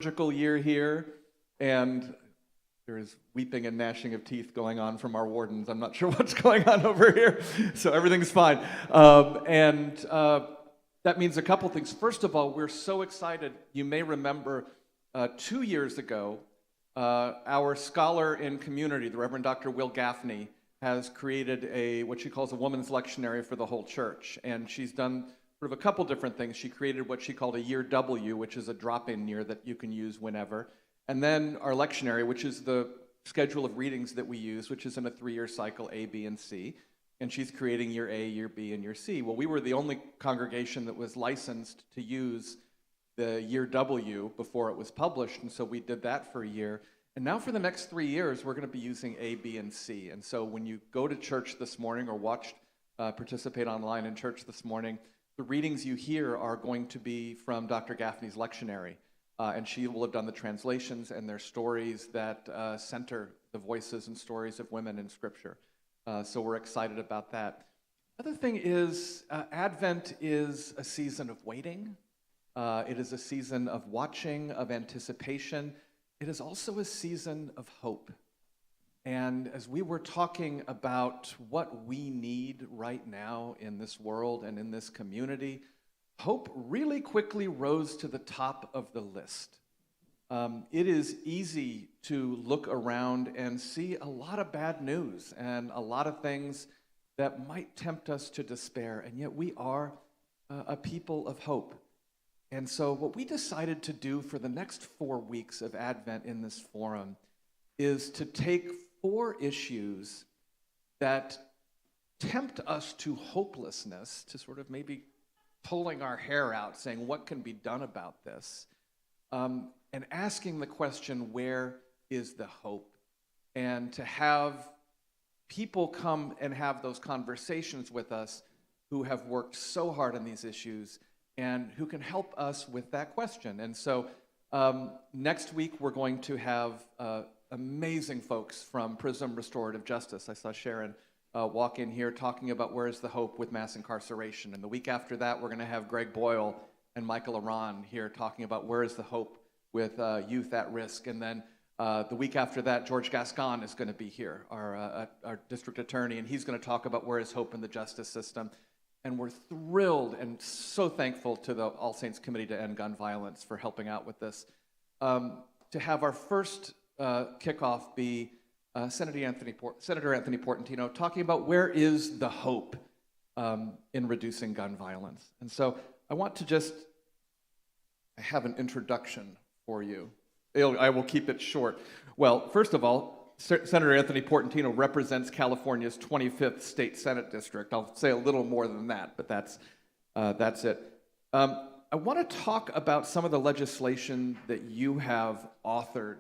liturgical year here, and there is weeping and gnashing of teeth going on from our wardens. I'm not sure what's going on over here, so everything's fine. That means a couple things. First of all, we're so excited. You may remember 2 years ago, our scholar in community, the Reverend Dr. Will Gaffney, has created what she calls a woman's lectionary for the whole church. And she's done sort of a couple different things. She created what she called a year W, which is a drop-in year that you can use whenever. And then our lectionary, which is the schedule of readings that we use, which is in a 3-year cycle, A, B, and C. And she's creating year A, year B, and year C. Well, we were the only congregation that was licensed to use the year W before it was published, and so we did that for a year. And now for the next 3 years, we're going to be using A, B, and C. And so when you go to church this morning or participate online in church this morning, the readings you hear are going to be from Dr. Gaffney's lectionary. And she will have done the translations and their stories that center the voices and stories of women in Scripture. So we're excited about that. Other thing is, Advent is a season of waiting. It is a season of watching, of anticipation. It is also a season of hope. And as we were talking about what we need right now in this world and in this community, hope really quickly rose to the top of the list. It is easy to look around and see a lot of bad news and a lot of things that might tempt us to despair, and yet we are a people of hope. And so what we decided to do for the next 4 weeks of Advent in this forum is to take 4 issues that tempt us to hopelessness, to sort of maybe pulling our hair out, saying, what can be done about this? And asking the question, where is the hope? And to have people come and have those conversations with us who have worked so hard on these issues and who can help us with that question. And so next week we're going to have amazing folks from Prism Restorative Justice. I saw Sharon walk in here talking about where is the hope with mass incarceration. And the week after that, we're going to have Greg Boyle and Michael Aran here talking about where is the hope with youth at risk. And then the week after that, George Gascon is going to be here, our district attorney, and he's going to talk about where is hope in the justice system. And we're thrilled and so thankful to the All Saints Committee to End Gun Violence for helping out with this. To have our first kickoff be Senator Anthony Portantino talking about where is the hope in reducing gun violence. And so I want to I have an introduction for you. I will keep it short. Well, first of all, Senator Anthony Portantino represents California's 25th State Senate District. I'll say a little more than that, but that's it. I want to talk about some of the legislation that you have authored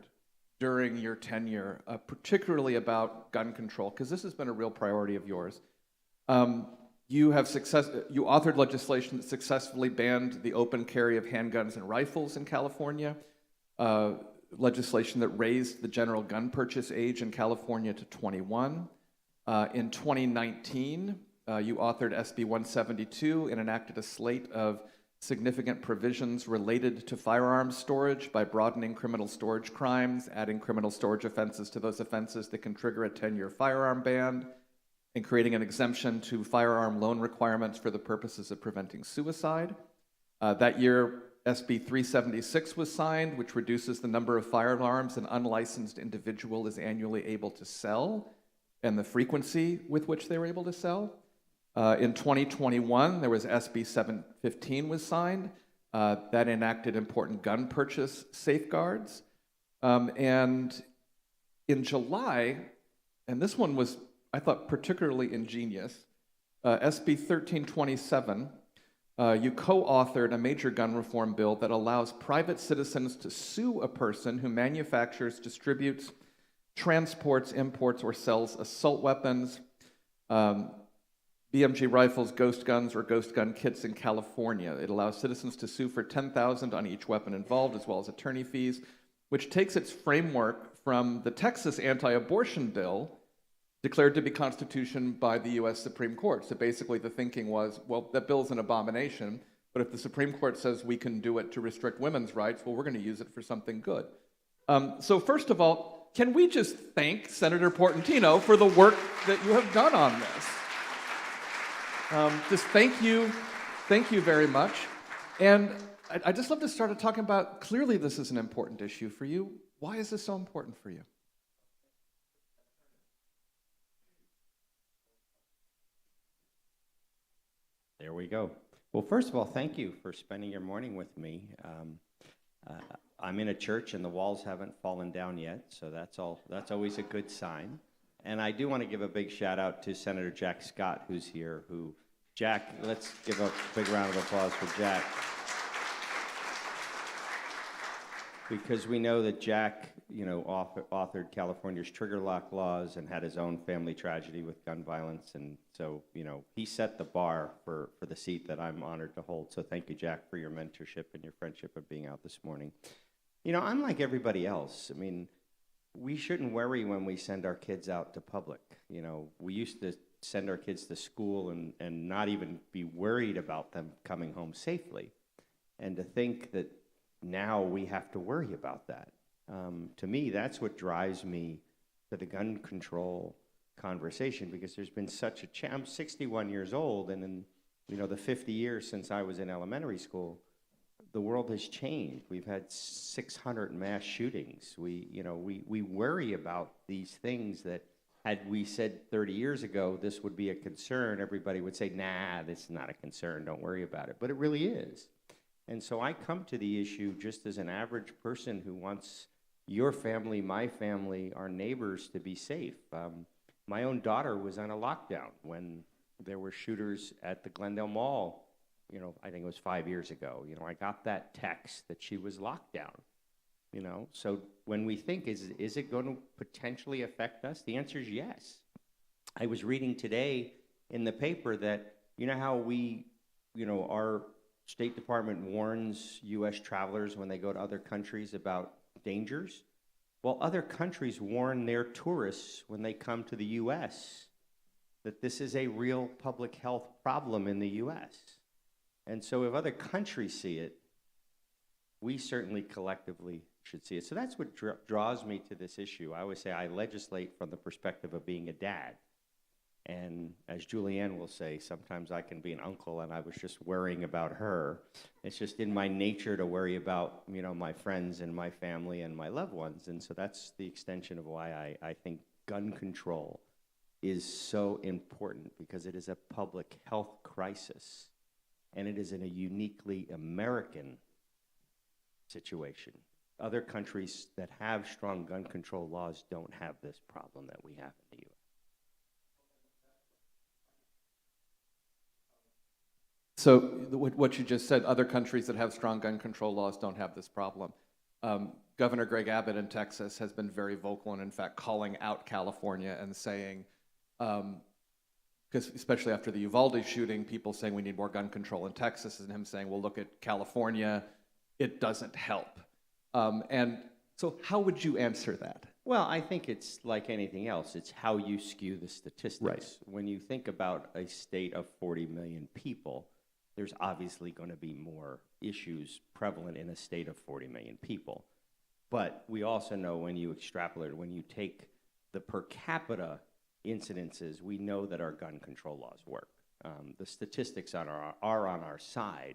during your tenure, particularly about gun control, because this has been a real priority of yours. You authored legislation that successfully banned the open carry of handguns and rifles in California, legislation that raised the general gun purchase age in California to 21. In 2019, you authored SB 172 and enacted a slate of significant provisions related to firearms storage by broadening criminal storage crimes, adding criminal storage offenses to those offenses that can trigger a 10-year firearm ban, and creating an exemption to firearm loan requirements for the purposes of preventing suicide. That year, SB 376 was signed, which reduces the number of firearms an unlicensed individual is annually able to sell and the frequency with which they were able to sell. In 2021, there was SB 715 was signed. That enacted important gun purchase safeguards. And in July, and this one was, I thought, particularly ingenious, SB 1327, you co-authored a major gun reform bill that allows private citizens to sue a person who manufactures, distributes, transports, imports, or sells assault weapons, BMG rifles, ghost guns, or ghost gun kits in California. It allows citizens to sue for $10,000 on each weapon involved, as well as attorney fees, which takes its framework from the Texas anti-abortion bill declared to be constitutional by the U.S. Supreme Court. So basically the thinking was, well, that bill's an abomination, But if the Supreme Court says we can do it to restrict women's rights, well, we're going to use it for something good. So first of all, can we just thank Senator Portantino for the work that you have done on this? Just thank you very much. And I'd just love to start talking about, clearly this is an important issue for you. Why is this so important for you? There we go. Well, first of all, thank you for spending your morning with me. I'm in a church and the walls haven't fallen down yet, so that's always a good sign. And I do want to give a big shout out to Senator Jack Scott, who's here. Jack, let's give a big round of applause for Jack. Because we know that Jack, authored California's trigger lock laws and had his own family tragedy with gun violence. And so, he set the bar for the seat that I'm honored to hold. So thank you, Jack, for your mentorship and your friendship of being out this morning. I'm like everybody else. I mean, we shouldn't worry when we send our kids out to public. We used to send our kids to school and not even be worried about them coming home safely. And to think that now we have to worry about that. To me, that's what drives me to the gun control conversation, because there's been such a I'm 61 years old, and in the 50 years since I was in elementary school, the world has changed. We've had 600 mass shootings. We worry about these things that, had we said 30 years ago this would be a concern, everybody would say, nah, this is not a concern, don't worry about it. But it really is. And so I come to the issue just as an average person who wants your family, my family, our neighbors to be safe. My own daughter was on a lockdown when there were shooters at the Glendale Mall, I think it was 5 years ago. I got that text that she was locked down. So when we think, is it going to potentially affect us? The answer is yes. I was reading today in the paper that, how our State Department warns U.S. travelers when they go to other countries about dangers. Well, other countries warn their tourists when they come to the U.S. that this is a real public health problem in the U.S. And so if other countries see it, we certainly collectively should see it. So that's what draws me to this issue. I always say I legislate from the perspective of being a dad. And as Julianne will say, sometimes I can be an uncle, and I was just worrying about her. It's just in my nature to worry about, my friends and my family and my loved ones. And so that's the extension of why I think gun control is so important, because it is a public health crisis, and it is in a uniquely American situation. Other countries that have strong gun control laws don't have this problem that we have in the U.S. So what you just said, other countries that have strong gun control laws don't have this problem. Governor Greg Abbott in Texas has been very vocal and, in fact, calling out California and saying, because especially after the Uvalde shooting, people saying we need more gun control in Texas, and him saying, well, look at California, it doesn't help. And so how would you answer that? Well, I think it's like anything else. It's how you skew the statistics. Right. When you think about a state of 40 million people, there's obviously going to be more issues prevalent in a state of 40 million people. But we also know when you extrapolate, when you take the per capita incidences, we know that our gun control laws work. The statistics are on our side.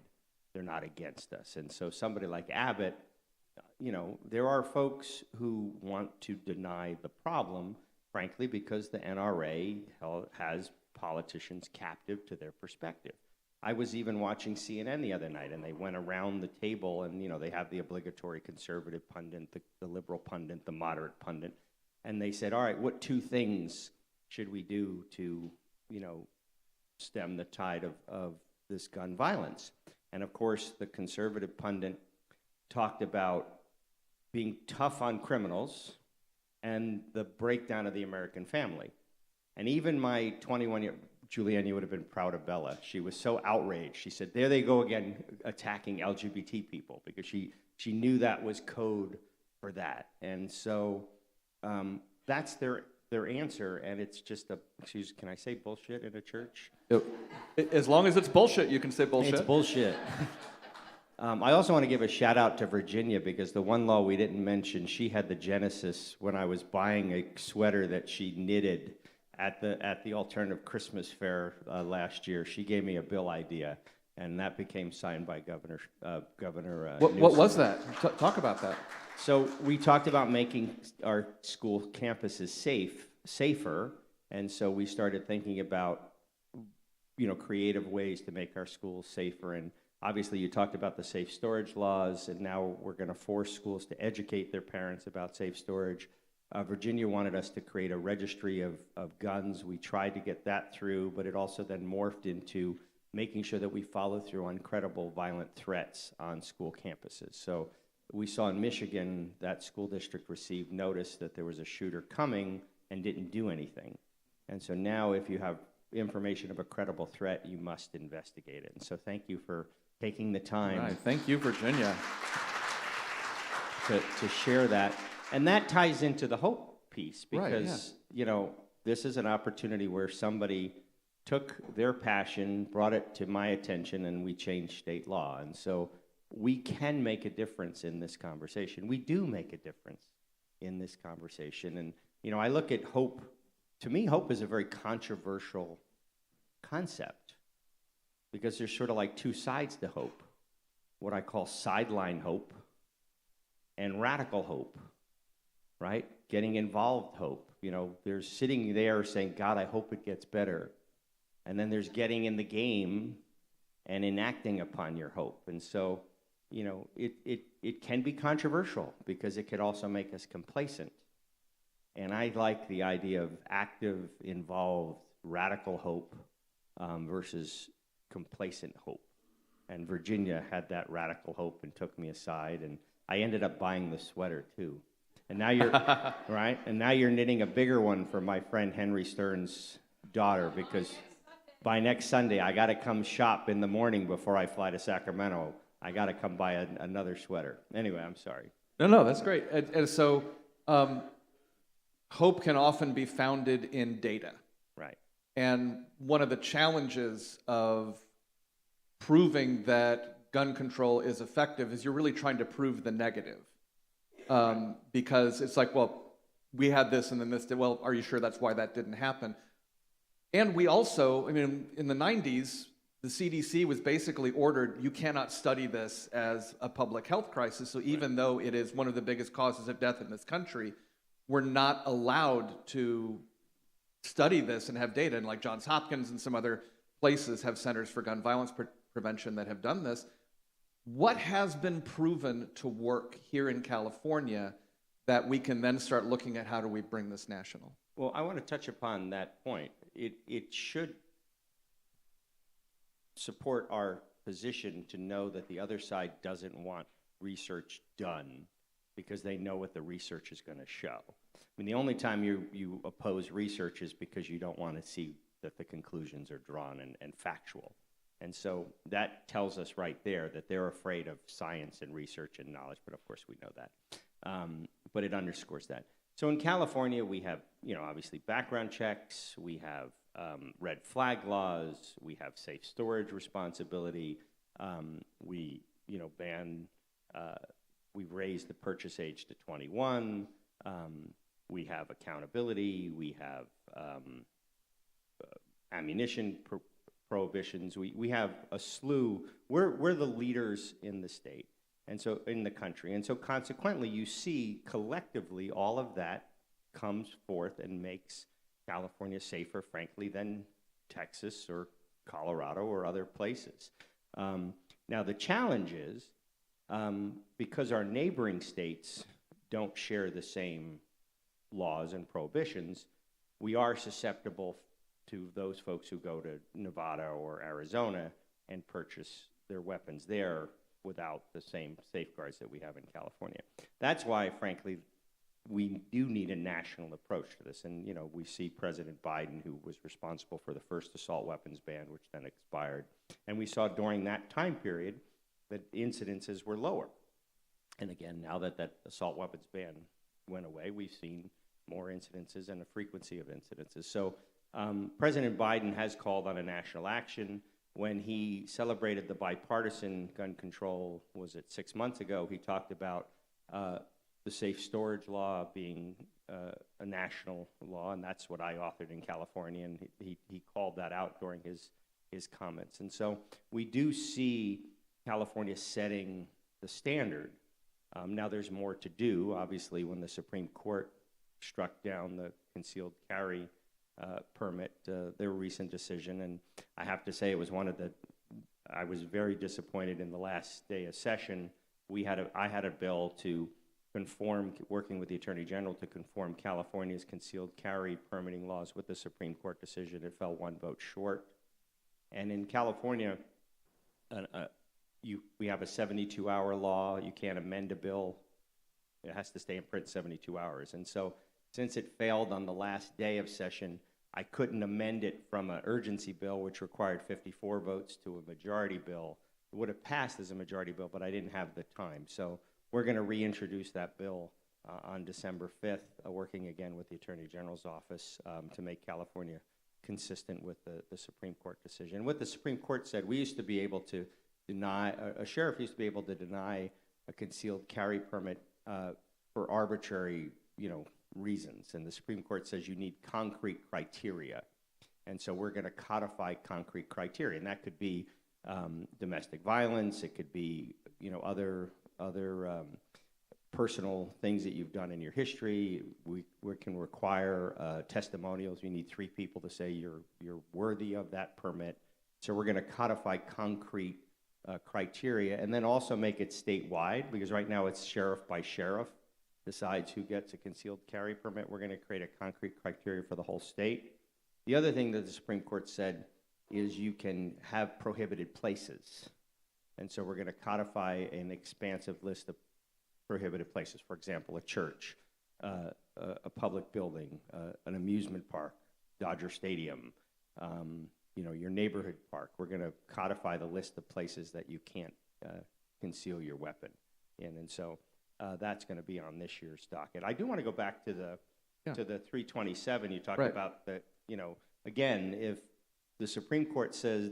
They're not against us. And so somebody like Abbott, there are folks who want to deny the problem, frankly, because the NRA has politicians captive to their perspective. I was even watching CNN the other night, and they went around the table, and they have the obligatory conservative pundit, the liberal pundit, the moderate pundit, and they said, all right, what two things should we do to, stem the tide of this gun violence? And of course, the conservative pundit talked about being tough on criminals and the breakdown of the American family. And even my 21-year, Julianne, you would have been proud of Bella. She was so outraged. She said, there they go again, attacking LGBT people, because she knew that was code for that. And so that's their their answer, and it's just can I say bullshit in a church? As long as it's bullshit, you can say bullshit. It's bullshit. I also want to give a shout out to Virginia, because the one law we didn't mention, she had the genesis when I was buying a sweater that she knitted at the alternative Christmas fair last year. She gave me a bill idea, and that became signed by Governor What was that? Talk about that. So we talked about making our school campuses safer, and so we started thinking about, creative ways to make our schools safer. And obviously, you talked about the safe storage laws, and now we're going to force schools to educate their parents about safe storage. Virginia wanted us to create a registry of guns. We tried to get that through, but it also then morphed into making sure that we follow through on credible violent threats on school campuses. So we saw in Michigan that school district received notice that there was a shooter coming and didn't do anything. And so now if you have information of a credible threat, you must investigate it. And so thank you for taking the time. Right. Thank you, Virginia. To share that. And that ties into the hope piece, because, Right, this is an opportunity where somebody took their passion, brought it to my attention, and we changed state law. And so we can make a difference in this conversation. We do make a difference in this conversation. And, I look at hope. To me, hope is a very controversial concept, because there's sort of like two sides to hope, what I call sideline hope and radical hope, right? Getting involved hope. There's sitting there saying, God, I hope it gets better. And then there's getting in the game and enacting upon your hope. And so, it can be controversial, because it could also make us complacent. And I like the idea of active, involved, radical hope versus complacent hope. And Virginia had that radical hope and took me aside, and I ended up buying the sweater too. And now you're right. And now you're knitting a bigger one for my friend Henry Stern's daughter, because by next Sunday I got to come shop in the morning before I fly to Sacramento. I got to come buy another sweater. Anyway, I'm sorry. No, that's great. And so hope can often be founded in data. Right. And one of the challenges of proving that gun control is effective is you're really trying to prove the negative. Because it's like, well, we had this and then this did. Well, are you sure that's why that didn't happen? And we also, in the 90s, the CDC was basically ordered, you cannot study this as a public health crisis. So even though it is one of the biggest causes of death in this country, we're not allowed to study this and have data. And like Johns Hopkins and some other places have centers for gun violence prevention that have done this. What has been proven to work here in California that we can then start looking at how do we bring this national? Well, I want to touch upon that point. It should support our position to know that the other side doesn't want research done because they know what the research is going to show. The only time you oppose research is because you don't want to see that the conclusions are drawn and factual. And so that tells us right there that they're afraid of science and research and knowledge, but of course we know that. But it underscores that. So in California, we have, obviously background checks, we have red flag laws, we have safe storage responsibility, we, we've raised the purchase age to 21, we have accountability, we have ammunition prohibitions, we have a slew, we're the leaders in the state. And so in the country. And so consequently, you see collectively all of that comes forth and makes California safer, frankly, than Texas or Colorado or other places. Now, the challenge is because our neighboring states don't share the same laws and prohibitions, we are susceptible to those folks who go to Nevada or Arizona and purchase their weapons there without the same safeguards that we have in California. That's why, frankly, we do need a national approach to this. And, we see President Biden, who was responsible for the first assault weapons ban, which then expired. And we saw during that time period that incidences were lower. And again, now that assault weapons ban went away, we've seen more incidences and a frequency of incidences. So President Biden has called on a national action. When he celebrated the bipartisan gun control, was it 6 months ago, he talked about the safe storage law being a national law, and that's what I authored in California, and he called that out during his comments. And so we do see California setting the standard. Now there's more to do. Obviously, when the Supreme Court struck down the concealed carry permit, their recent decision, and I have to say it was I was very disappointed in the last day of session. I had a bill to conform, working with the Attorney General, to conform California's concealed carry permitting laws with the Supreme Court decision. It fell 1 vote short. And in California, we have a 72-hour law. You can't amend a bill. It has to stay in print 72 hours. And so since it failed on the last day of session, I couldn't amend it from an urgency bill, which required 54 votes, to a majority bill. It would have passed as a majority bill, but I didn't have the time. So we're going to reintroduce that bill on December 5th, working again with the Attorney General's office to make California consistent with the Supreme Court decision. What the Supreme Court said, we used to be able to deny, a sheriff used to be able to deny a concealed carry permit for arbitrary, reasons. And the Supreme Court says you need concrete criteria. And so we're going to codify concrete criteria. And that could be domestic violence. It could be, other personal things that you've done in your history. We can require testimonials. You need 3 people to say you're worthy of that permit. So we're going to codify concrete criteria, and then also make it statewide, because right now it's sheriff by sheriff decides who gets a concealed carry permit. We're going to create a concrete criteria for the whole state. The other thing that the Supreme Court said is you can have prohibited places. And so we're going to codify an expansive list of prohibited places. For example, a church, a public building, an amusement park, Dodger Stadium, your neighborhood park. We're going to codify the list of places that you can't conceal your weapon in. And so that's going to be on this year's docket. I do want to go back to the 327. You talked about that, again, if the Supreme Court says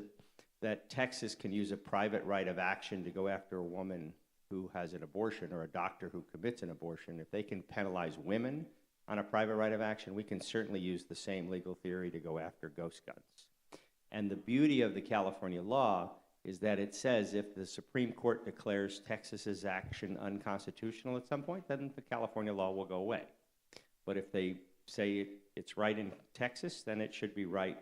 that Texas can use a private right of action to go after a woman who has an abortion, or a doctor who commits an abortion, if they can penalize women on a private right of action, we can certainly use the same legal theory to go after ghost guns. And the beauty of the California law is that it says if the Supreme Court declares Texas's action unconstitutional at some point, then the California law will go away. But if they say it's right in Texas, then it should be right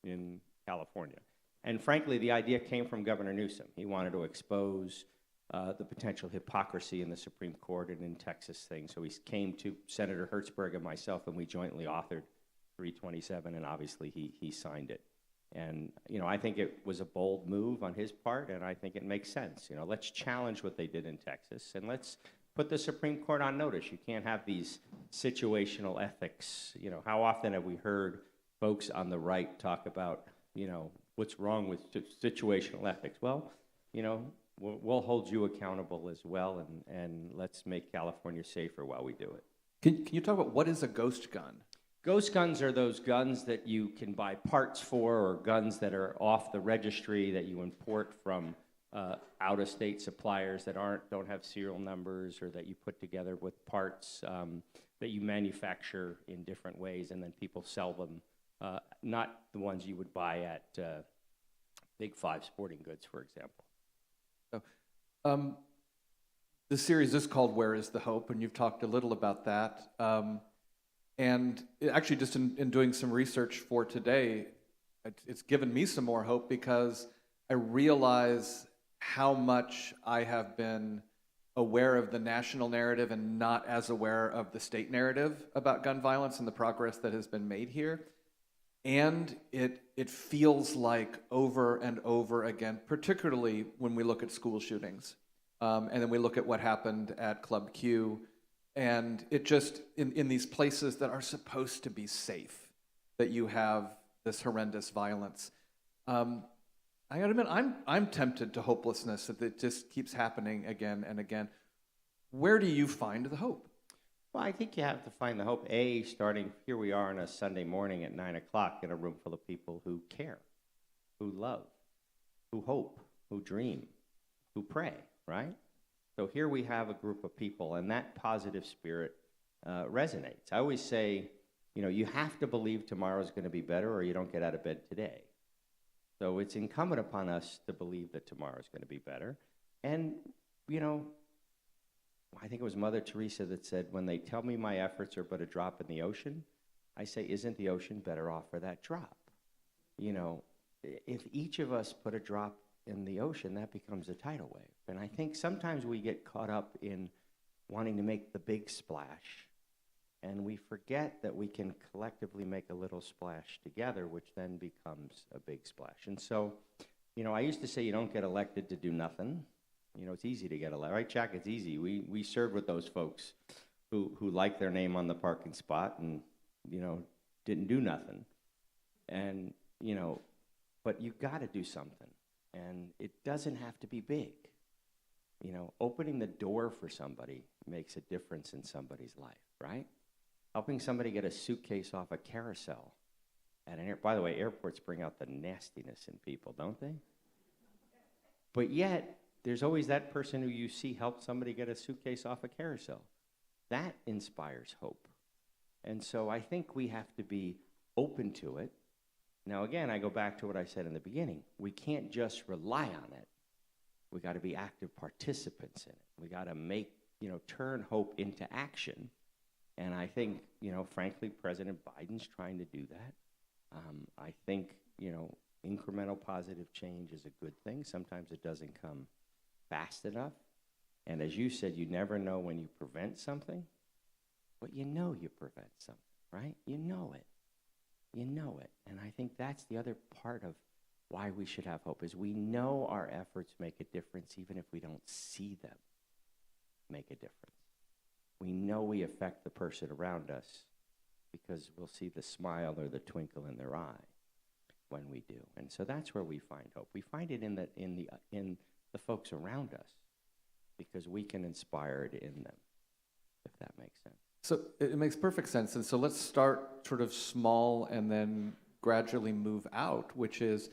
in California. And frankly, the idea came from Governor Newsom. He wanted to expose the potential hypocrisy in the Supreme Court and in Texas things. So he came to Senator Hertzberg and myself, and we jointly authored 327, and obviously he signed it. And, I think it was a bold move on his part, and I think it makes sense. Let's challenge what they did in Texas, and let's put the Supreme Court on notice. You can't have these situational ethics. How often have we heard folks on the right talk about, what's wrong with situational ethics? Well, we'll hold you accountable as well, and let's make California safer while we do it. Can you talk about what is a ghost gun? Ghost guns are those guns that you can buy parts for, or guns that are off the registry that you import from out-of-state suppliers that don't have serial numbers, or that you put together with parts that you manufacture in different ways, and then people sell them. Not the ones you would buy at Big Five Sporting Goods, for example. The series is called Where is the Hope? And you've talked a little about that. And actually, just in doing some research for today, it's given me some more hope, because I realize how much I have been aware of the national narrative and not as aware of the state narrative about gun violence and the progress that has been made here. And it feels like over and over again, particularly when we look at school shootings, and then we look at what happened at Club Q, and it just, in these places that are supposed to be safe, that you have this horrendous violence. I gotta admit, I'm tempted to hopelessness, that it just keeps happening again and again. Where do you find the hope? Well, I think you have to find the hope. Starting here we are on a Sunday morning at 9 o'clock in a room full of people who care, who love, who hope, who dream, who pray, right? So here we have a group of people, and that positive spirit resonates. I always say, you have to believe tomorrow's going to be better or you don't get out of bed today. So it's incumbent upon us to believe that tomorrow's going to be better. And, I think it was Mother Teresa that said, when they tell me my efforts are but a drop in the ocean, I say, isn't the ocean better off for that drop? If each of us put a drop in the ocean, that becomes a tidal wave. And I think sometimes we get caught up in wanting to make the big splash, and we forget that we can collectively make a little splash together, which then becomes a big splash. And so, I used to say you don't get elected to do nothing. It's easy to get elected, right, Jack? It's easy. We served with those folks who liked their name on the parking spot and, didn't do nothing. And, but you got to do something. And it doesn't have to be big. Opening the door for somebody makes a difference in somebody's life, right? Helping somebody get a suitcase off a carousel at an airport. By the way, airports bring out the nastiness in people, don't they? But yet, there's always that person who you see help somebody get a suitcase off a carousel. That inspires hope. And so I think we have to be open to it. Now, again, I go back to what I said in the beginning. We can't just rely on it. We got to be active participants in it. We got to make, turn hope into action. And I think, frankly, President Biden's trying to do that. I think, incremental positive change is a good thing. Sometimes it doesn't come fast enough. And as you said, you never know when you prevent something, but you prevent something, right? You know it. And I think that's the other part of why we should have hope, is we know our efforts make a difference even if we don't see them make a difference. We know we affect the person around us because we'll see the smile or the twinkle in their eye when we do. And so that's where we find hope. We find it in the folks around us because we can inspire it in them, if that makes sense. So it makes perfect sense. And so let's start sort of small and then gradually move out, which is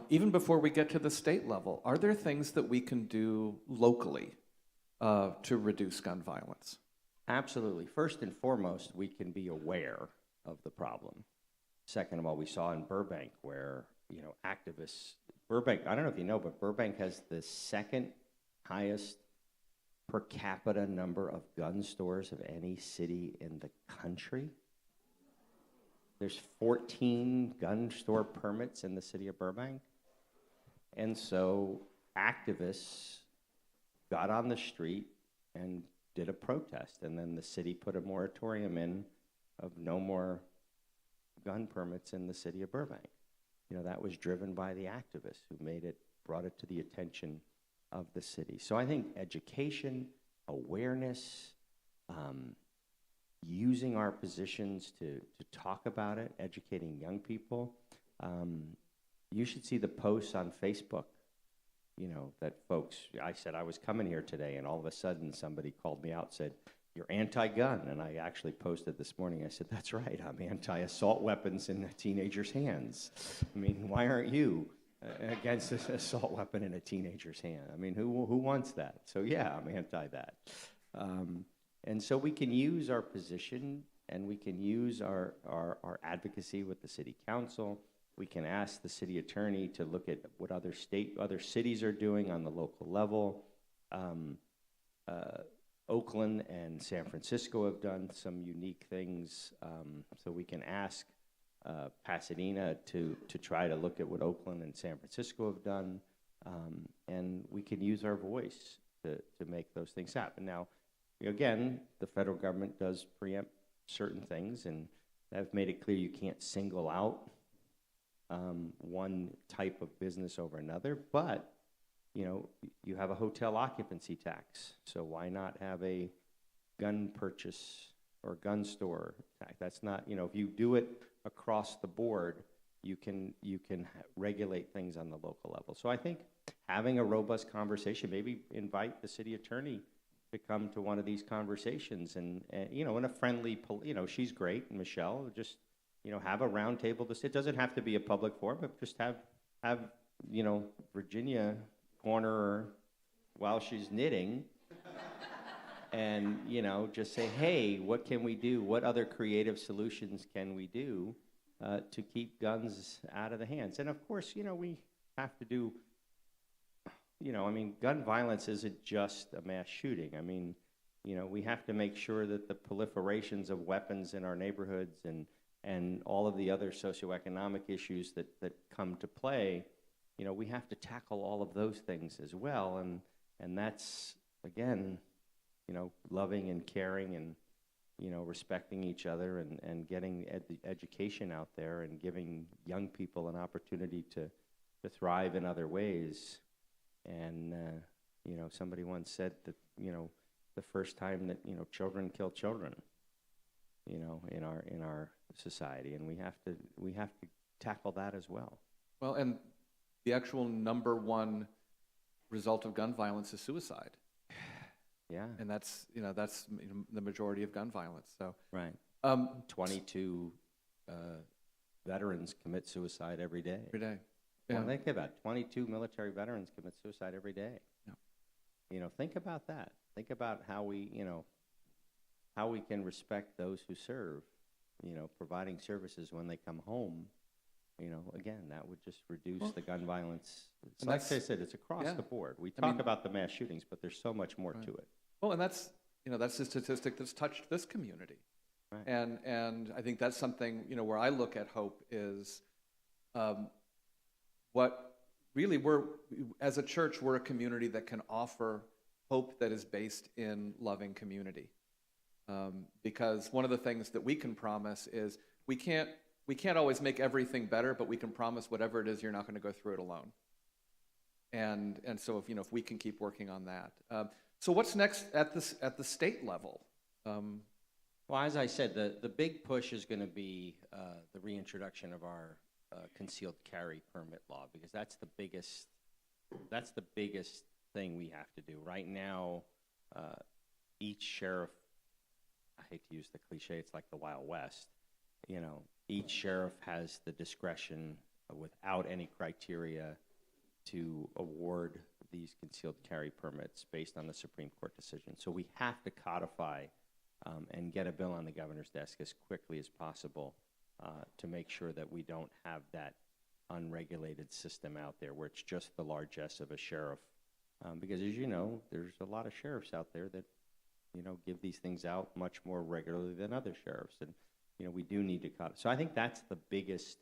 even before we get to the state level, are there things that we can do locally to reduce gun violence? Absolutely. First and foremost, we can be aware of the problem. Second of all, we saw in Burbank where, activists, I don't know if you know, but Burbank has the second highest per capita number of gun stores of any city in the country. There's 14 gun store permits in the city of Burbank. And so activists got on the street and did a protest. And then the city put a moratorium in of no more gun permits in the city of Burbank. That was driven by the activists who brought it to the attention of the city. So I think education, awareness, using our positions to talk about it, educating young people. You should see the posts on Facebook, that folks, I said I was coming here today, and all of a sudden somebody called me out, said, "You're anti-gun." And I actually posted this morning, I said, "That's right, I'm anti-assault weapons in a teenager's hands." I mean, why aren't you against an assault weapon in a teenager's hand? I mean, who wants that? So yeah, I'm anti that. And so we can use our position, and we can use our advocacy with the city council. We can ask the city attorney to look at what other cities are doing on the local level. Oakland and San Francisco have done some unique things, so we can ask Pasadena to try to look at what Oakland and San Francisco have done, and we can use our voice to make those things happen. Now, again, the federal government does preempt certain things, and I've made it clear you can't single out one type of business over another, but you have a hotel occupancy tax, so why not have a gun purchase or gun store tax? That's not, if you do it across the board, you can regulate things on the local level. So I think having a robust conversation, maybe invite the city attorney to come to one of these conversations and in a friendly, she's great, Michelle, just, have a round table. It doesn't have to be a public forum, but just have Virginia corner her while she's knitting and, just say, hey, what can we do? What other creative solutions can we do to keep guns out of the hands? And of course, we have to do, gun violence isn't just a mass shooting. We have to make sure that the proliferations of weapons in our neighborhoods and all of the other socioeconomic issues that come to play, we have to tackle all of those things as well. And that's, again, loving and caring and, respecting each other and getting education out there and giving young people an opportunity to thrive in other ways. And, somebody once said that, the first time that, children kill children, in our society, and we have to tackle that as well. Well, and the actual number one result of gun violence is suicide. Yeah. And that's the majority of gun violence. So right. 22 veterans commit suicide every day. Every day. Yeah. Well, think about it. 22 military veterans commit suicide every day. Yeah. Think about that. Think about how we can respect those who serve, providing services when they come home. Again, that would just reduce the gun violence. So like I said, it's across the board. We talk about the mass shootings, but there's so much more to it. Well, and that's the statistic that's touched this community. Right. And I think that's something, where I look at hope is what really as a church, we're a community that can offer hope that is based in loving community. Because one of the things that we can promise is we can't always make everything better, but we can promise whatever it is, you're not going to go through it alone. And so if we can keep working on that. So what's next at the state level? Well, as I said, the big push is going to be the reintroduction of our concealed carry permit law, because that's the biggest thing we have to do right now. Each sheriff, I hate to use the cliche, it's like the Wild West. Each sheriff has the discretion without any criteria to award these concealed carry permits based on the Supreme Court decision. So we have to codify and get a bill on the governor's desk as quickly as possible to make sure that we don't have that unregulated system out there where it's just the largesse of a sheriff. Because as you know, there's a lot of sheriffs out there that, give these things out much more regularly than other sheriffs. And, we do need to codify. So I think that's the biggest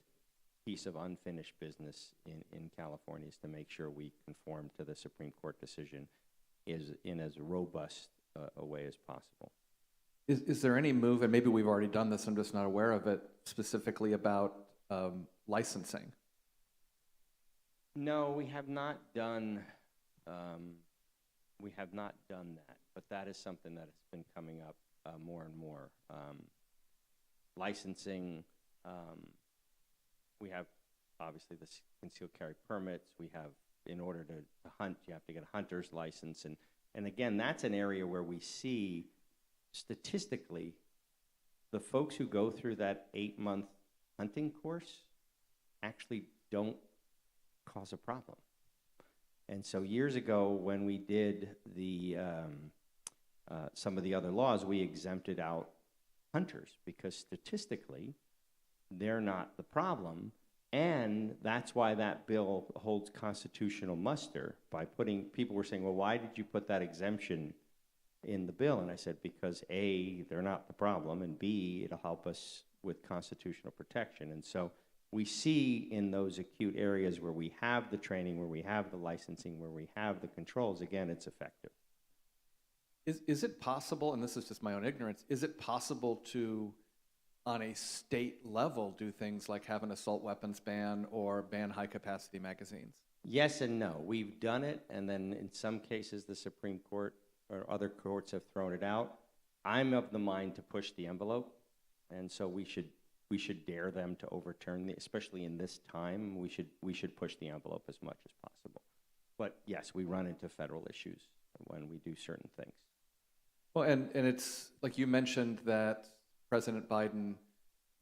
piece of unfinished business in California, is to make sure we conform to the Supreme Court decision in as robust a way as possible. Is there any move, and maybe we've already done this, I'm just not aware of it, specifically about licensing? No, we have not done that, but that is something that has been coming up more and more. Licensing, we have obviously the concealed carry permits. We have, in order to hunt, you have to get a hunter's license, and again, that's an area where we see statistically the folks who go through that 8-month hunting course actually don't cause a problem. And so years ago, when we did some of the other laws, we exempted out hunters because statistically they're not the problem, and that's why that bill holds constitutional muster. By putting, people were saying, well, why did you put that exemption in the bill? And I said, because A, they're not the problem, and B, it'll help us with constitutional protection. And so we see in those acute areas where we have the training, where we have the licensing, where we have the controls, again, it's effective. Is it possible, and this is just my own ignorance, is it possible to, on a state level, do things like have an assault weapons ban or ban high-capacity magazines? Yes and no. We've done it, and then in some cases the Supreme Court or other courts have thrown it out. I'm of the mind to push the envelope, and so we should dare them to overturn especially in this time. We should push the envelope as much as possible. But yes, we run into federal issues when we do certain things. Well, and it's like you mentioned that President Biden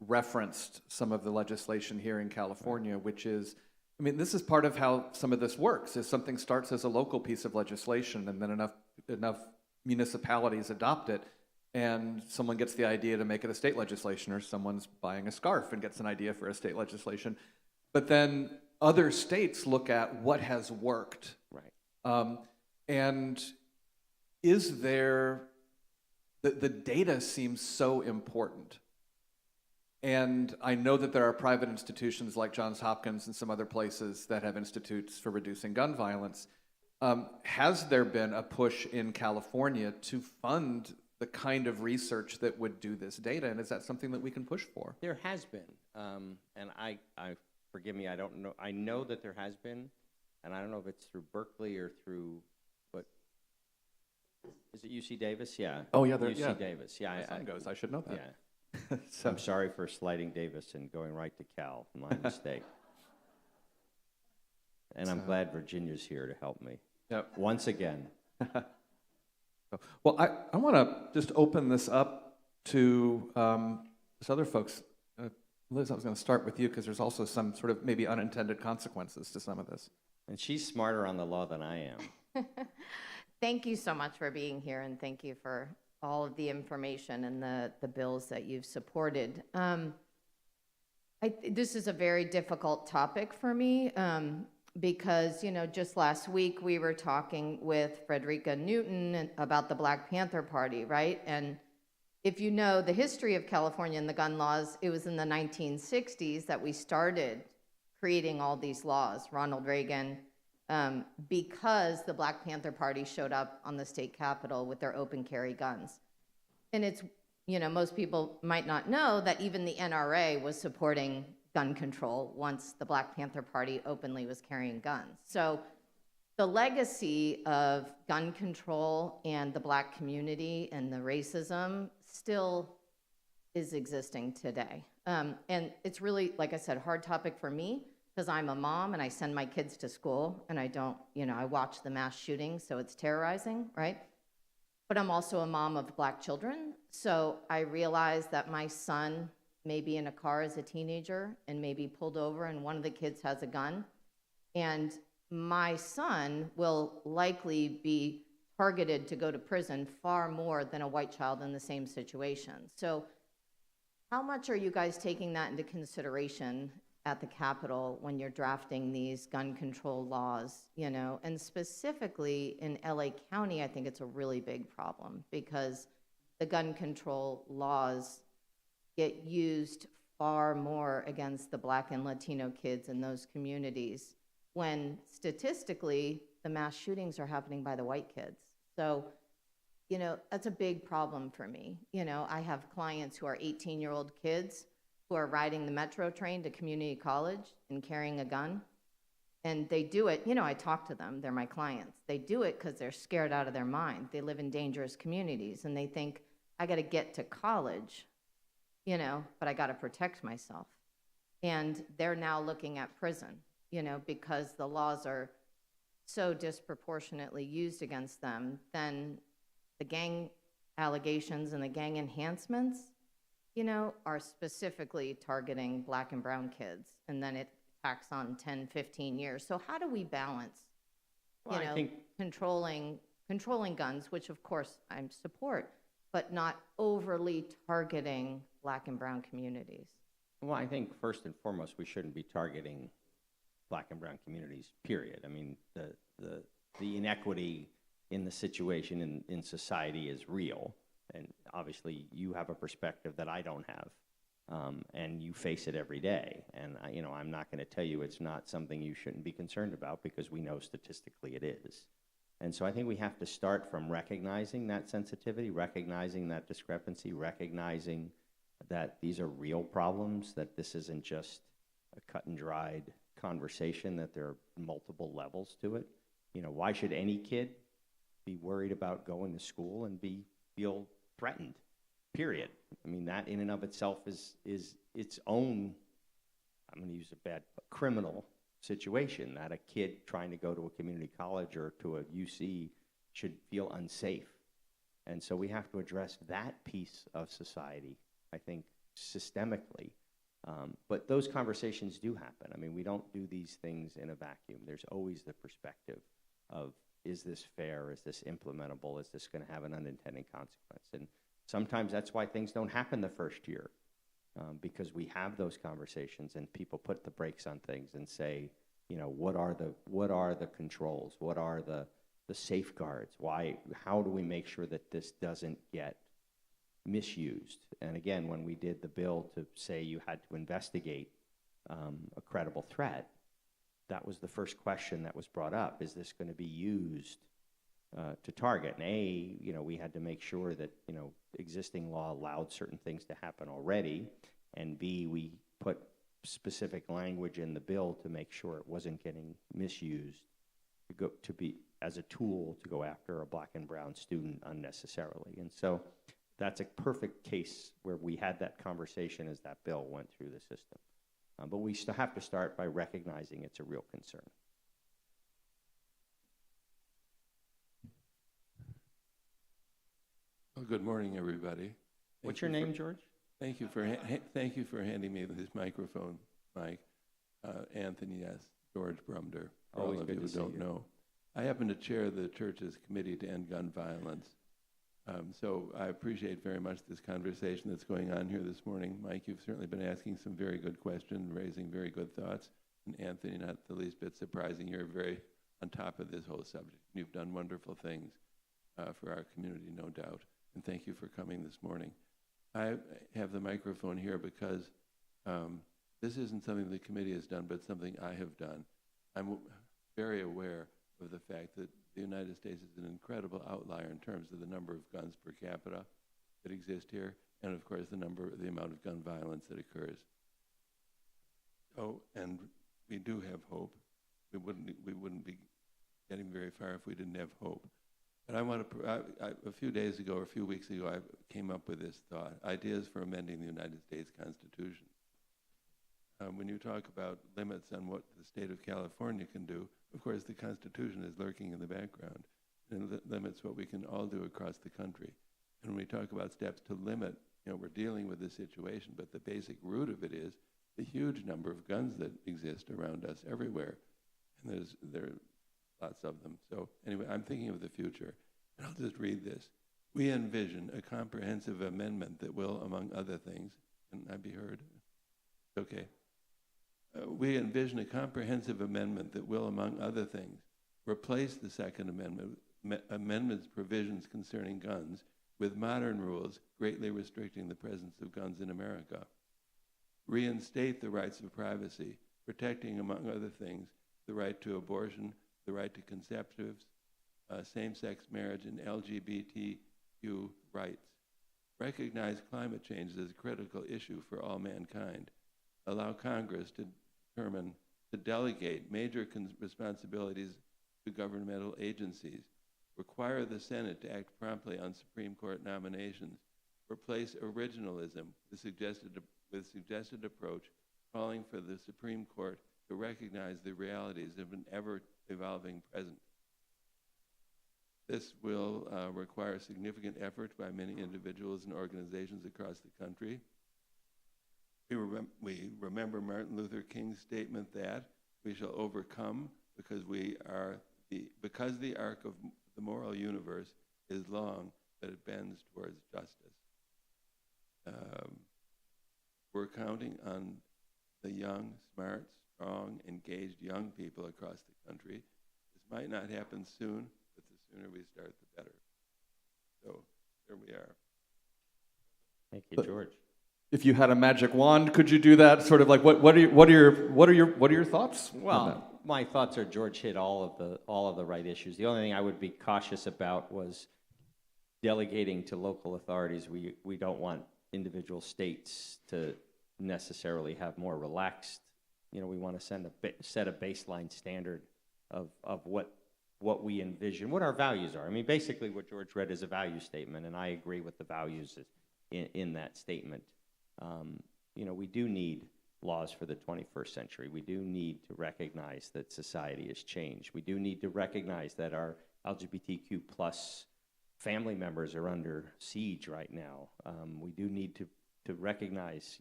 referenced some of the legislation here in California, which is, I mean, this is part of how some of this works, is something starts as a local piece of legislation and then enough municipalities adopt it, and someone gets the idea to make it a state legislation, or someone's buying a scarf and gets an idea for a state legislation. But then other states look at what has worked. Right. And is there, the data seems so important. And I know that there are private institutions like Johns Hopkins and some other places that have institutes for reducing gun violence. Has there been a push in California to fund the kind of research that would do this data? And is that something that we can push for? There has been, and I forgive me, I don't know. I know that there has been, and I don't know if it's through Berkeley or through, what, is it UC Davis? Yeah. Oh, yeah, UC Davis. Yeah. As time goes, I should know that. Yeah. So, I'm sorry for slighting Davis and going right to Cal. My mistake. And I'm glad Virginia's here to help me. Yep. Once again. Well, I want to just open this up to this other folks. Liz, I was going to start with you because there's also some sort of maybe unintended consequences to some of this. And she's smarter on the law than I am. Thank you so much for being here, and thank you for all of the information and the bills that you've supported. This is a very difficult topic for me because, you know, just last week we were talking with Frederica Newton about the Black Panther Party, right? And if you know the history of California and the gun laws, it was in the 1960s that we started creating all these laws, Ronald Reagan, because the Black Panther Party showed up on the state capitol with their open carry guns. And it's, you know, most people might not know that even the NRA was supporting gun control once the Black Panther Party openly was carrying guns. So the legacy of gun control and the Black community and the racism still is existing today. And it's really, like I said, a hard topic for me, because I'm a mom and I send my kids to school and I don't, you know, I watch the mass shootings, so it's terrorizing, right? But I'm also a mom of Black children, so I realize that my son may be in a car as a teenager and may be pulled over and one of the kids has a gun, and my son will likely be targeted to go to prison far more than a white child in the same situation. So how much are you guys taking that into consideration at the Capitol when you're drafting these gun control laws, you know? And specifically in LA County, I think it's a really big problem because the gun control laws get used far more against the Black and Latino kids in those communities when statistically the mass shootings are happening by the white kids. So, you know, that's a big problem for me. You know, I have clients who are 18-year-old kids who are riding the metro train to community college and carrying a gun. And they do it, you know, I talk to them, they're my clients. They do it because they're scared out of their mind. They live in dangerous communities and they think, I got to get to college, you know, but I got to protect myself. And they're now looking at prison, you know, because the laws are so disproportionately used against them. Then the gang allegations and the gang enhancements, you know, are specifically targeting Black and brown kids, and then it tacks on 10, 15 years. So how do we balance, you Well, know, I think controlling guns, which of course I support, but not overly targeting Black and brown communities? Well, I think first and foremost, we shouldn't be targeting Black and brown communities, period. I mean, the inequity in the situation in society is real. And obviously, you have a perspective that I don't have, and you face it every day. And you know, I'm not going to tell you it's not something you shouldn't be concerned about because we know statistically it is. And so I think we have to start from recognizing that sensitivity, recognizing that discrepancy, recognizing that these are real problems, that this isn't just a cut and dried conversation, that there are multiple levels to it. You know, why should any kid be worried about going to school and feel threatened, period? I mean, that in and of itself is its own, I'm going to use a bad, criminal situation, that a kid trying to go to a community college or to a UC should feel unsafe. And so we have to address that piece of society, I think, systemically. But those conversations do happen. I mean, we don't do these things in a vacuum. There's always the perspective of, is this fair? Is this implementable? Is this going to have an unintended consequence? And sometimes that's why things don't happen the first year, because we have those conversations and people put the brakes on things and say, you know, what are the controls? What are the safeguards? How do we make sure that this doesn't get misused? And again, when we did the bill to say you had to investigate a credible threat, that was the first question that was brought up. Is this going to be used to target? And you know, we had to make sure that, you know, existing law allowed certain things to happen already, and B, we put specific language in the bill to make sure it wasn't getting misused to be as a tool to go after a black and brown student unnecessarily. And so that's a perfect case where we had that conversation as that bill went through the system. But we still have to start by recognizing it's a real concern. Well, good morning, everybody. What's your name, George? Thank you for handing me this microphone, Mike. Anthony S. George Brumder. For Always all of good you who to see don't you. know, I happen to chair the church's committee to end gun violence. So I appreciate very much this conversation that's going on here this morning. Mike, you've certainly been asking some very good questions, raising very good thoughts. And Anthony, not the least bit surprising, you're very on top of this whole subject. You've done wonderful things for our community, no doubt. And thank you for coming this morning. I have the microphone here because this isn't something the committee has done, but something I have done. I'm very aware of the fact that the United States is an incredible outlier in terms of the number of guns per capita that exist here, and of course the amount of gun violence that occurs. Oh, and we do have hope. We wouldn't be getting very far if we didn't have hope. But I want to, a few days ago or a few weeks ago, I came up with this thought: ideas for amending the United States Constitution. When you talk about limits on what the state of California can do, of course, the Constitution is lurking in the background and limits what we can all do across the country. And when we talk about steps to limit, you know, we're dealing with this situation, but the basic root of it is the huge number of guns that exist around us everywhere. And there are lots of them. So anyway, I'm thinking of the future, and I'll just read this. We envision a comprehensive amendment that will, among other things, can I be heard? Okay. We envision a comprehensive amendment that will, among other things, replace the Second Amendment's provisions concerning guns with modern rules greatly restricting the presence of guns in America. Reinstate the rights of privacy, protecting, among other things, the right to abortion, the right to contraceptives, same-sex marriage, and LGBTQ rights. Recognize climate change as a critical issue for all mankind. Allow Congress to delegate major responsibilities to governmental agencies. Require the Senate to act promptly on Supreme Court nominations. Replace originalism with suggested approach, calling for the Supreme Court to recognize the realities of an ever-evolving present. This will require significant effort by many individuals and organizations across the country. We remember Martin Luther King's statement that we shall overcome because the arc of the moral universe is long, but it bends towards justice. We're counting on the young, smart, strong, engaged young people across the country. This might not happen soon, but the sooner we start, the better. So there we are. Thank you, George. If you had a magic wand, could you do that? Sort of like what are your thoughts? Well, my thoughts are George hit all of the right issues. The only thing I would be cautious about was delegating to local authorities. We don't want individual states to necessarily have more relaxed. You know, we want to set a baseline standard of what we envision, what our values are. I mean, basically what George read is a value statement, and I agree with the values in that statement. You know, we do need laws for the 21st century. We do need to recognize that society has changed. We do need to recognize that our LGBTQ plus family members are under siege right now. We do need to recognize,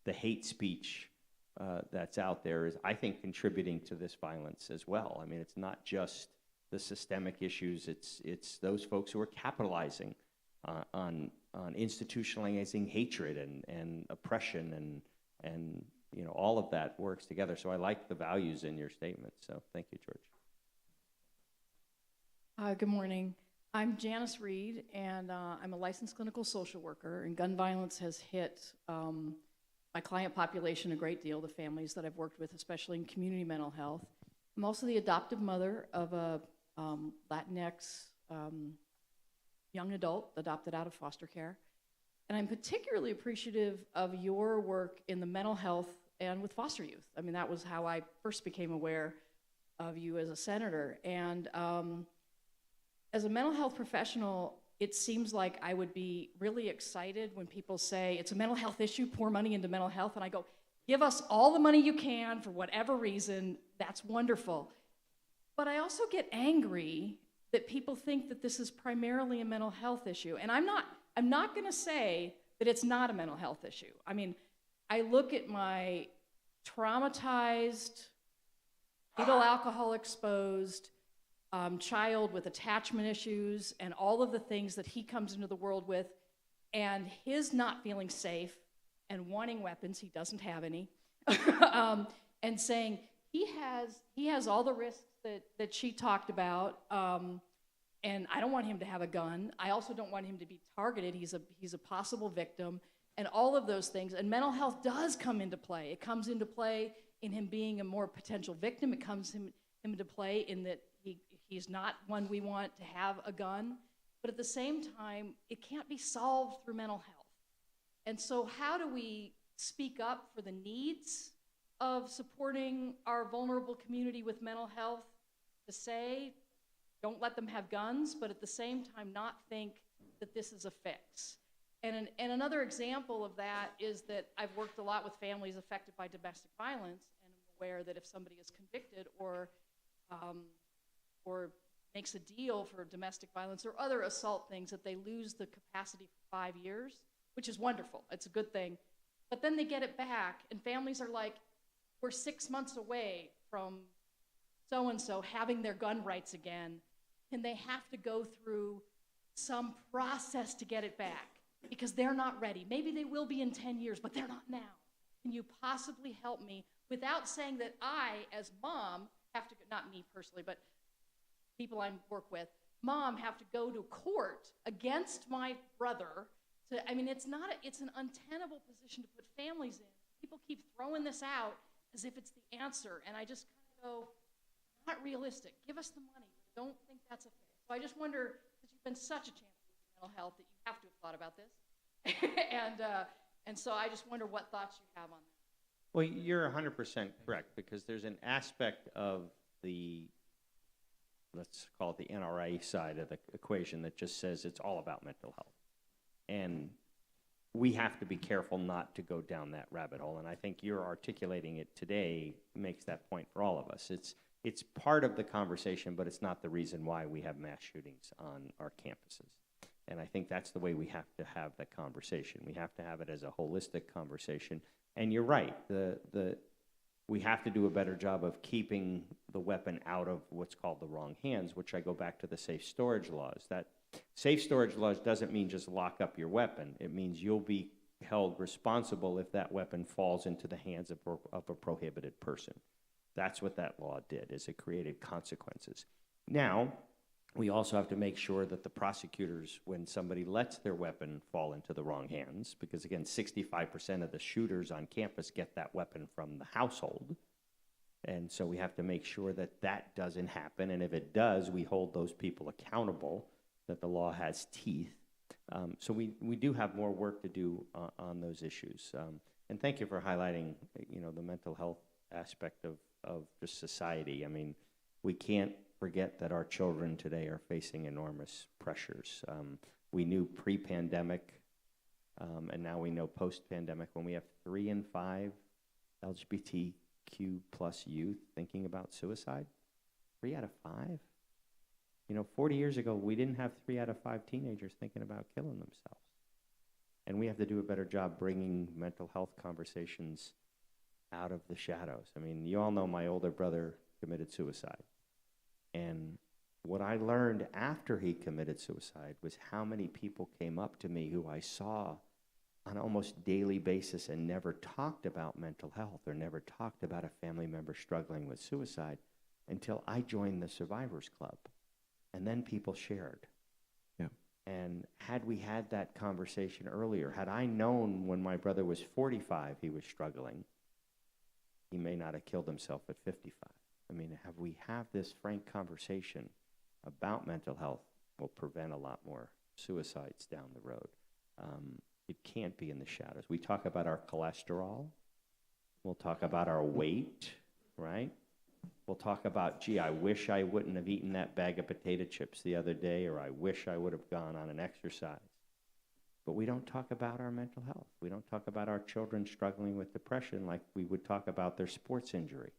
the hate speech that's out there is, I think, contributing to this violence as well. I mean, it's not just the systemic issues, it's those folks who are capitalizing on institutionalizing hatred and oppression and all of that works together. So I like the values in your statement. So thank you, George. Good morning. I'm Janice Reed, and I'm a licensed clinical social worker, and gun violence has hit my client population a great deal, the families that I've worked with, especially in community mental health. I'm also the adoptive mother of a Latinx young adult adopted out of foster care. And I'm particularly appreciative of your work in the mental health and with foster youth. I mean, that was how I first became aware of you as a senator. And as a mental health professional, it seems like I would be really excited when people say, it's a mental health issue, pour money into mental health. And I go, give us all the money you can for whatever reason. That's wonderful. But I also get angry that people think that this is primarily a mental health issue. And I'm not gonna say that it's not a mental health issue. I mean, I look at my traumatized, fetal alcohol exposed child with attachment issues and all of the things that he comes into the world with, and his not feeling safe and wanting weapons, he doesn't have any, and saying he has all the risks that she talked about, and I don't want him to have a gun. I also don't want him to be targeted. He's a possible victim, and all of those things. And mental health does come into play. It comes into play in him being a more potential victim. It comes into play in that he's not one we want to have a gun. But at the same time, it can't be solved through mental health. And so how do we speak up for the needs of supporting our vulnerable community with mental health, to say, don't let them have guns, but at the same time not think that this is a fix. And another example of that is that I've worked a lot with families affected by domestic violence, and I'm aware that if somebody is convicted or makes a deal for domestic violence or other assault things, that they lose the capacity for 5 years, which is wonderful. It's a good thing. But then they get it back, and families are like, we're 6 months away from so-and-so having their gun rights again, and they have to go through some process to get it back because they're not ready. Maybe they will be in 10 years, but they're not now. Can you possibly help me without saying that I, as mom, have to, not me personally, but people I work with, mom, have to go to court against my brother to, I mean, it's an untenable position to put families in. People keep throwing this out as if it's the answer, and I just kind of go, not realistic. Give us the money. Don't think that's a fix. So I just wonder, because you've been such a champion for mental health, that you have to have thought about this. And so I just wonder what thoughts you have on that. Well, you're 100% correct, because there's an aspect of the, let's call it the NRA side of the equation, that just says it's all about mental health. And we have to be careful not to go down that rabbit hole. And I think you're articulating it today makes that point for all of us. It's part of the conversation, but it's not the reason why we have mass shootings on our campuses. And I think that's the way we have to have that conversation. We have to have it as a holistic conversation. And you're right, we have to do a better job of keeping the weapon out of what's called the wrong hands, which I go back to the safe storage laws. That safe storage laws doesn't mean just lock up your weapon. It means you'll be held responsible if that weapon falls into the hands of a prohibited person. That's what that law did, is it created consequences. Now, we also have to make sure that the prosecutors, when somebody lets their weapon fall into the wrong hands, because again, 65% of the shooters on campus get that weapon from the household. And so we have to make sure that that doesn't happen. And if it does, we hold those people accountable, that the law has teeth. So we do have more work to do on those issues. And thank you for highlighting, the mental health aspect of just society. I mean, we can't forget that our children today are facing enormous pressures. We knew pre-pandemic, and now we know post-pandemic, when we have 3 in 5 LGBTQ plus youth thinking about suicide. 3 out of 5? You know, 40 years ago, we didn't have 3 out of 5 teenagers thinking about killing themselves. And we have to do a better job bringing mental health conversations out of the shadows. I mean, you all know my older brother committed suicide. And what I learned after he committed suicide was how many people came up to me who I saw on an almost daily basis and never talked about mental health or never talked about a family member struggling with suicide until I joined the Survivors Club. And then people shared. Yeah. And had we had that conversation earlier, had I known when my brother was 45 he was struggling, he may not have killed himself at 55. I mean, have we have this frank conversation about mental health will prevent a lot more suicides down the road. It can't be in the shadows. We talk about our cholesterol. We'll talk about our weight, right? We'll talk about, gee, I wish I wouldn't have eaten that bag of potato chips the other day, or I wish I would have gone on an exercise. But we don't talk about our mental health. We don't talk about our children struggling with depression like we would talk about their sports injury.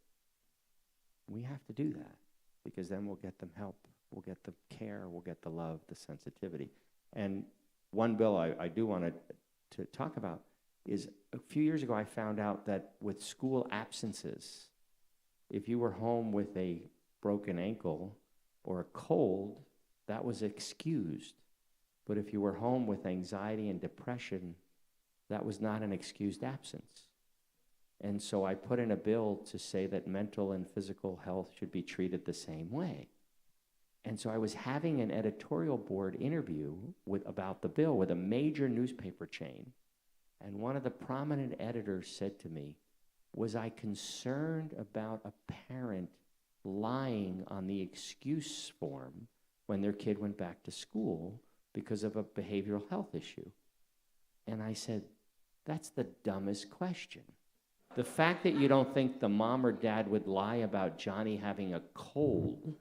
We have to do that because then we'll get them help. We'll get the care. We'll get the love, the sensitivity. And one bill I do want to talk about is a few years ago I found out that with school absences, if you were home with a broken ankle or a cold, that was excused. But if you were home with anxiety and depression, that was not an excused absence. And so I put in a bill to say that mental and physical health should be treated the same way. And so I was having an editorial board interview about the bill with a major newspaper chain. And one of the prominent editors said to me, was I concerned about a parent lying on the excuse form when their kid went back to school because of a behavioral health issue? And I said, that's the dumbest question. The fact that you don't think the mom or dad would lie about Johnny having a cold,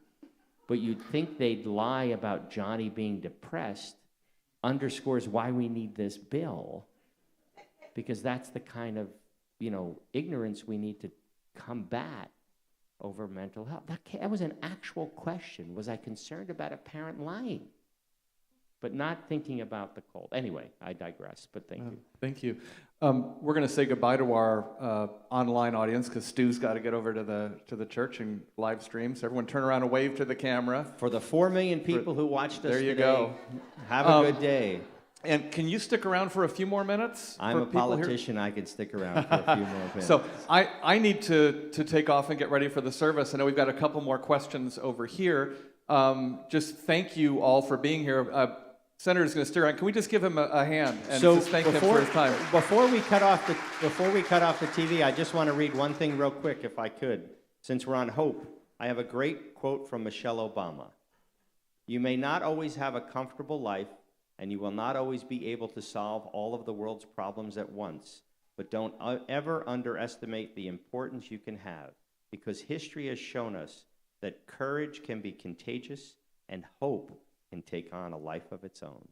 but you'd think they'd lie about Johnny being depressed, underscores why we need this bill, because that's the kind of, ignorance we need to combat over mental health. That was an actual question. Was I concerned about a parent lying? But not thinking about the cold. Anyway, I digress, but thank you. Thank you. We're going to say goodbye to our online audience because Stu's got to get over to the church and live stream. So everyone turn around and wave to the camera. For the 4 million people who watched us there you today, go. Have a good day. And can you stick around for a few more minutes? I'm a politician. I could stick around for a few more minutes. So I need to take off and get ready for the service. I know we've got a couple more questions over here. Just thank you all for being here. Senator's going to stick around. Can we just give him a hand and just thank him for his time? Before we cut off the TV, I just want to read one thing real quick, if I could. Since we're on hope, I have a great quote from Michelle Obama. You may not always have a comfortable life, and you will not always be able to solve all of the world's problems at once, but don't ever underestimate the importance you can have, because history has shown us that courage can be contagious and hope can take on a life of its own.